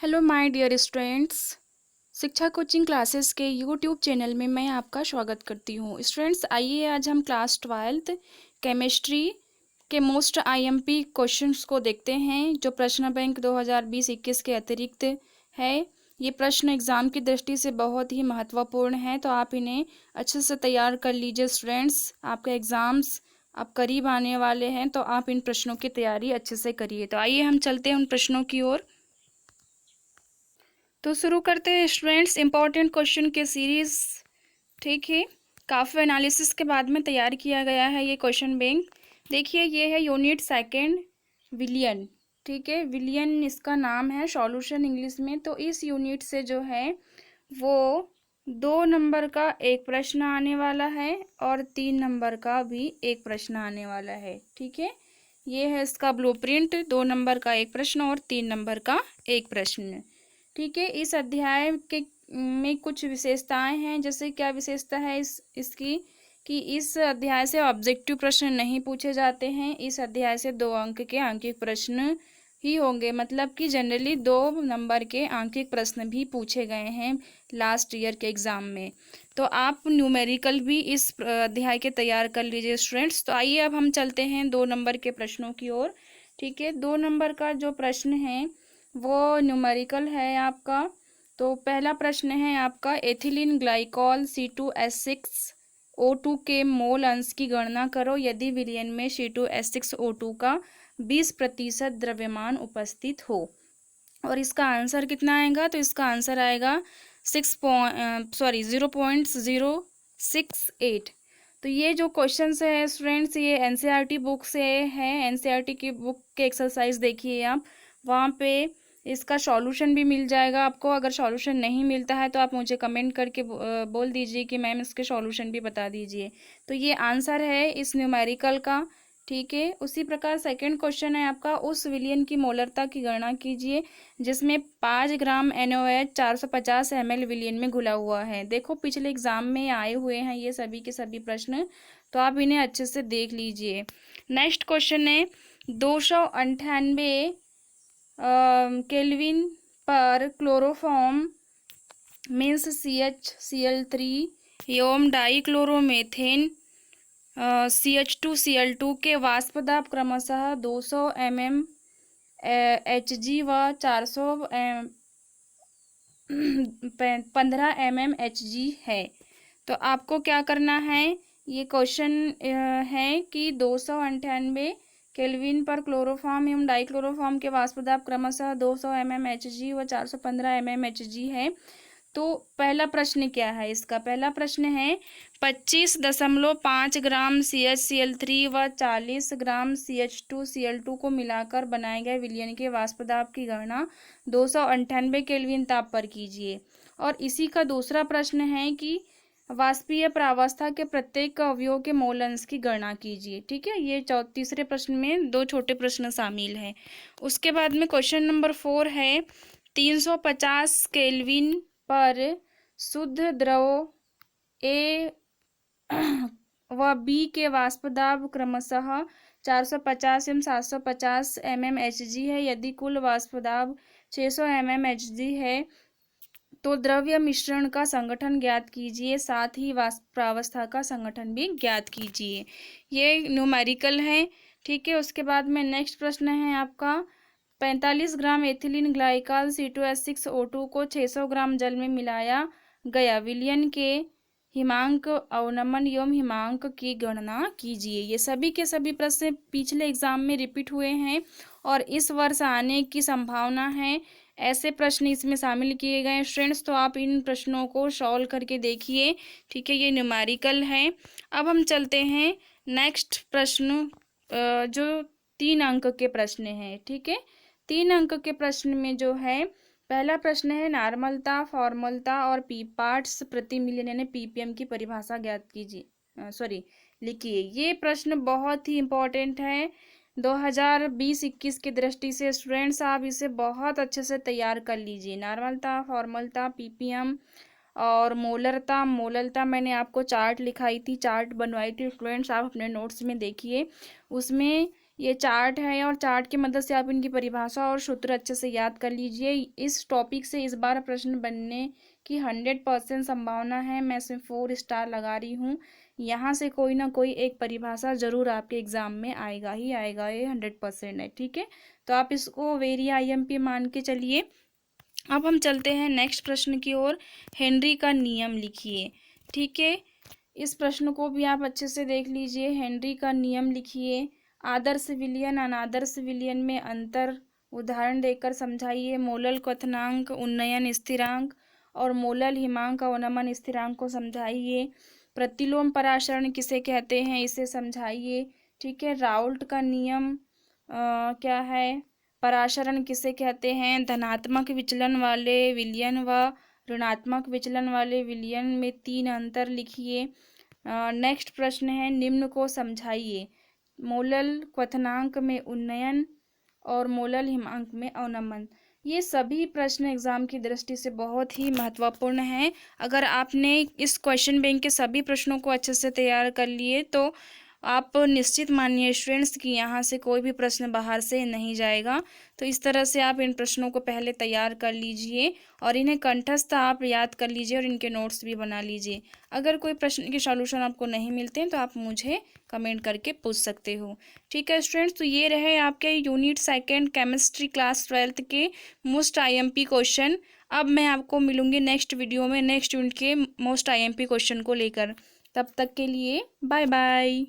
Hello my dear students. Shiksha coaching classes के YouTube channel में मैं आपका स्वागत करती हूँ। स्टूडेंट्स, आइए आज हम क्लास 12th केमिस्ट्री के मोस्ट आईएमपी क्वेश्चंस को देखते हैं, जो प्रश्न बैंक 2020-21 के अतिरिक्त है। ये प्रश्न एग्ज़ाम की दृष्टि से बहुत ही महत्वपूर्ण है, तो आप इन्हें अच्छे से तैयार कर लीजिए। स्टूडेंट्स, आपके एग्ज़ाम्स अब करीब आने वाले हैं, तो आप इन प्रश्नों की तैयारी अच्छे से करिए। तो आइए हम चलते हैं उन प्रश्नों की ओर। तो शुरू करते हैं स्टूडेंट्स इम्पोर्टेंट क्वेश्चन के सीरीज। ठीक है, काफ़ी एनालिसिस के बाद में तैयार किया गया है ये क्वेश्चन बैंक। देखिए, ये है यूनिट सेकंड विलियन। ठीक है, विलियन इसका नाम है, सॉल्यूशन इंग्लिश में। तो इस यूनिट से जो है वो 2 नंबर का एक प्रश्न आने वाला है और 3 नंबर का भी एक प्रश्न आने वाला है। ठीक है, ये है इसका ब्लूप्रिंट, 2 नंबर का एक प्रश्न और 3 नंबर का एक प्रश्न। ठीक है, इस अध्याय के में कुछ विशेषताएं हैं। जैसे क्या विशेषता है इसकी कि इस अध्याय से ऑब्जेक्टिव प्रश्न नहीं पूछे जाते हैं। इस अध्याय से 2 अंक के आंकिक प्रश्न ही होंगे, मतलब कि जनरली 2 नंबर के आंकिक प्रश्न भी पूछे गए हैं लास्ट ईयर के एग्ज़ाम में। तो आप न्यूमेरिकल भी इस अध्याय के तैयार कर लीजिए स्टूडेंट्स। तो आइए अब हम चलते हैं 2 नंबर के प्रश्नों की ओर। ठीक है, 2 नंबर का जो प्रश्न है वो न्यूमेरिकल है आपका। तो पहला प्रश्न है आपका, एथिलीन ग्लाइकॉल C2H6O2 के मोल अंश की गणना करो यदि विलयन में C2H6O2 का 20% द्रव्यमान उपस्थित हो। और इसका आंसर कितना आएगा? तो इसका आंसर आएगा 0.068। तो ये जो क्वेश्चन है स्टूडेंट्स, ये एनसीईआरटी बुक से है। एनसीईआरटी की बुक के एक्सरसाइज देखिए आप, वहाँ पे इसका सॉल्यूशन भी मिल जाएगा आपको। अगर सॉल्यूशन नहीं मिलता है तो आप मुझे कमेंट करके बोल दीजिए कि मैम इसके सॉल्यूशन भी बता दीजिए। तो ये आंसर है इस न्यूमेरिकल का। ठीक है, उसी प्रकार सेकंड क्वेश्चन है आपका, उस विलयन की मोलरता की गणना कीजिए जिसमें 5 ग्राम NaOH 450 ml विलयन में घुला हुआ है। देखो, पिछले एग्जाम में आए हुए हैं ये सभी के सभी प्रश्न, तो आप इन्हें अच्छे से देख लीजिए। नेक्स्ट क्वेश्चन है, 298 केल्विन पर क्लोरोफॉर्म मीन्स CHCl3 एवं डाईक्लोरोमेथेन CH2Cl2 के वाष्प दाब क्रमशः 200 mm Hg व 400 15 mm Hg है। तो आपको क्या करना है, ये क्वेश्चन है कि 298 केल्विन पर क्लोरोफॉर्म एवं डाईक्लोरोफॉर्म के वाष्प दाब क्रमशः 200 mm Hg व 415 mm Hg है। तो पहला प्रश्न क्या है इसका? पहला प्रश्न है 25.5 ग्राम CHCl3 व 40 ग्राम CH2Cl2 को मिलाकर बनाए गए विलयन के वाष्प दाब की गणना 298 केल्विन ताप पर कीजिए। और इसी का दूसरा प्रश्न है कि वाष्पीय प्रावस्था के प्रत्येक अवयव के मोल अंश की गणना कीजिए। ठीक है, ये तीसरे प्रश्न में 2 छोटे प्रश्न शामिल हैं। उसके बाद में क्वेश्चन नंबर 4 है, 350 केल्विन पर शुद्ध द्रव ए व बी के वाष्प दाब क्रमशः 450 एवं 750 mm Hg है। यदि कुल वाष्प दाब 600 mm Hg है तो द्रव्य मिश्रण का संगठन ज्ञात कीजिए, साथ ही वाष्प प्रावस्था का संगठन भी ज्ञात कीजिए। ये न्यूमेरिकल है। ठीक है, उसके बाद में नेक्स्ट प्रश्न है आपका, 45 ग्राम एथिलीन ग्लाइकॉल C2H6O2 को 600 ग्राम जल में मिलाया गया विलयन के हिमांक, अवनमन एवं हिमांक की गणना कीजिए। ये सभी के सभी प्रश्न पिछले एग्जाम में रिपीट हुए हैं और इस वर्ष आने की संभावना है। ऐसे प्रश्न इसमें शामिल किए गए स्टूडेंट्स, तो आप इन प्रश्नों को सॉल्व करके देखिए। ठीक है, ये न्यूमेरिकल है। अब हम चलते हैं नेक्स्ट प्रश्न, जो 3 अंक के प्रश्न हैं। ठीक है, 3 अंक के प्रश्न में जो है पहला प्रश्न है, नॉर्मलता, फॉर्मलता और पी पार्ट्स प्रति मिलियन यानी ppm की परिभाषा ज्ञात कीजिए, लिखिए। ये प्रश्न बहुत ही इम्पोर्टेंट है 2020-21 की दृष्टि से। स्टूडेंट्स, आप इसे बहुत अच्छे से तैयार कर लीजिए। नॉर्मलता, फॉर्मलता, ppm और मोलरता मैंने आपको चार्ट लिखाई थी, चार्ट बनवाई थी स्टूडेंट्स, आप अपने नोट्स में देखिए। उसमें ये चार्ट है और चार्ट की मदद से आप इनकी परिभाषा और सूत्र अच्छे से याद कर लीजिए। इस टॉपिक से इस बार प्रश्न बनने की 100% संभावना है। मैं इसमें 4 स्टार लगा रही हूँ। यहाँ से कोई ना कोई एक परिभाषा ज़रूर आपके एग्ज़ाम में आएगा ही आएगा, ये 100% है। ठीक है, तो आप इसको वेरी IMP मान के चलिए। अब हम चलते हैं नेक्स्ट प्रश्न की ओर। हेनरी का नियम लिखिए। ठीक है, इस प्रश्न को भी आप अच्छे से देख लीजिए। हेनरी का नियम लिखिए। आदर्श विलयन अनादर्श विलयन में अंतर उदाहरण देकर समझाइए। मोलल क्वथनांक उन्नयन स्थिरांक और मोलल हिमांक अवनमन स्थिरांक को समझाइए। प्रतिलोम परासरण किसे कहते हैं, इसे समझाइए। ठीक है, राउल्ट का नियम क्या है, परासरण किसे कहते हैं, धनात्मक विचलन वाले विलयन व ऋणात्मक विचलन वाले विलयन में 3 अंतर लिखिए। नेक्स्ट प्रश्न है, निम्न को समझाइए। मोलल क्वथनांक में उन्नयन और मोलल हिमांक में अवनमन। ये सभी प्रश्न एग्जाम की दृष्टि से बहुत ही महत्वपूर्ण हैं। अगर आपने इस क्वेश्चन बैंक के सभी प्रश्नों को अच्छे से तैयार कर लिए तो आप निश्चित मानिए स्टूडेंट्स कि यहाँ से कोई भी प्रश्न बाहर से नहीं जाएगा। तो इस तरह से आप इन प्रश्नों को पहले तैयार कर लीजिए और इन्हें कंठस्थ आप याद कर लीजिए और इनके नोट्स भी बना लीजिए। अगर कोई प्रश्न के सॉल्यूशन आपको नहीं मिलते हैं तो आप मुझे कमेंट करके पूछ सकते हो। ठीक है स्टूडेंट्स, तो ये रहे आपके यूनिट 2 केमिस्ट्री क्लास 12 के मोस्ट IMP क्वेश्चन। अब मैं आपको मिलूंगी नेक्स्ट वीडियो में नेक्स्ट यूनिट के मोस्ट IMP क्वेश्चन को लेकर। तब तक के लिए बाय बाय।